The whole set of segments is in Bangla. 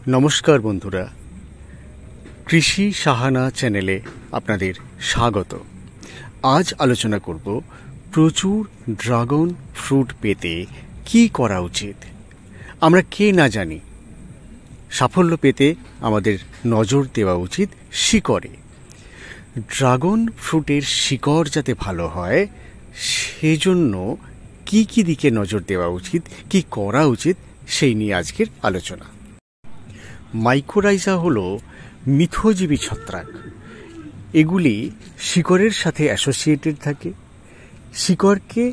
নমস্কার বন্ধুরা, কৃষি সাহানা চ্যানেলে আপনাদের স্বাগত। আজ আলোচনা করব প্রচুর ড্রাগন ফ্রুট পেতে কি করা উচিত। আমরা কে না জানি সাফল্য পেতে আমাদের নজর দেওয়া উচিত শিকড়ে। ড্রাগন ফ্রুটের শিকড় যাতে ভালো হয় সেজন্য কি কি দিকে নজর দেওয়া উচিত, কি করা উচিত সেই নিয়ে আজকের আলোচনা। মাইকোরাইজা হলো মিথজীবী ছত্রাক। এগুলি শিকড়ের সাথে অ্যাসোসিয়েটেড থাকে। শিকড়কে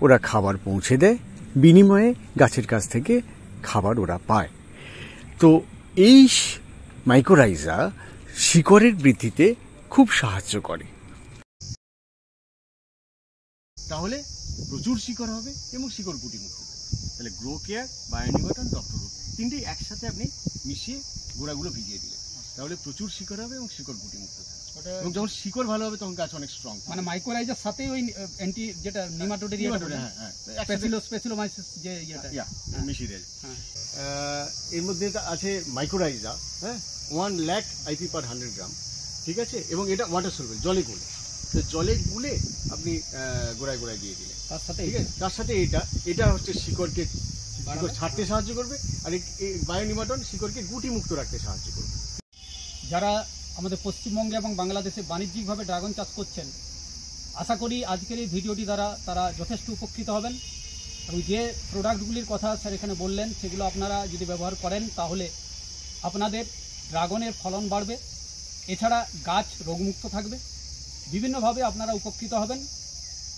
ওরা খাবার পৌঁছে দেয়, বিনিময়ে গাছের কাছ থেকে খাবার ওরা পায়। তো এই মাইকোরাইজা শিকড়ের বৃদ্ধিতে খুব সাহায্য করে। তাহলে প্রচুর শিকড় হবে এবং শিকড় গুটি মুক্ত হবে। তাহলে গ্রো কেয়ার, বায়োনিবাটন, ডক্টর রুট তিনটেই একসাথে আপনি মিশিয়ে গোড়াগুলো ভিজিয়ে দিলেন, তাহলে প্রচুর শিকড় হবে এবং শিকড় গুটি মুক্ত থাকবে। এবং যখন শিকড় ভালো হবে তখন গাছ অনেক স্ট্রং। মানে মাইকোরাইজার সাথে ওই অ্যান্টি যেটা নিমাটোডের স্পেসিলোমাইসিস যে ইয়েটা মিশিয়ে দেয়। এর মধ্যে আছে মাইকোরাইজা, 1 লাখ আইপি পার 100 গ্রাম, ঠিক আছে। এবং এটা ওয়াটার সলভেবল, জলে গুলে। তো জলে গুলে আপনি গোড়ায় গোড়ায় দিয়ে দিলেন। তার সাথে ঠিক আছে, তার সাথে এটা হচ্ছে শিকড় ছাড়তে সাহায্য করবে, আর এই বায়োনিমাটন শিকড়কে গুটি মুক্ত রাখতে সাহায্য করবে। যারা আমাদের পশ্চিমবঙ্গে এবং বাংলাদেশে বাণিজ্যিকভাবে ড্রাগন চাষ করছেন, আশা করি আজকের এই ভিডিওটি দ্বারা তারা যথেষ্ট উপকৃত হবেন। এবং যে প্রোডাক্টগুলির কথা স্যার এখানে বললেন সেগুলো আপনারা যদি ব্যবহার করেন তাহলে আপনাদের ড্রাগনের ফলন বাড়বে, এছাড়া গাছ রোগমুক্ত থাকবে, বিভিন্নভাবে আপনারা উপকৃত হবেন।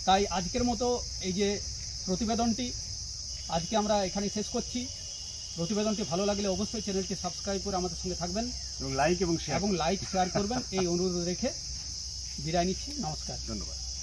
তাই আজকের মতো এই যে প্রতিবেদনটি আজকে আমরা এখানে শেষ করছি। প্রতিবেদনটি ভালো লাগলে অবশ্যই চ্যানেলটি সাবস্ক্রাইব করে আমাদের সঙ্গে থাকবেন এবং লাইক এবং শেয়ার করবেন, এই অনুরোধ রেখে বিদায় নিচ্ছি। নমস্কার, ধন্যবাদ।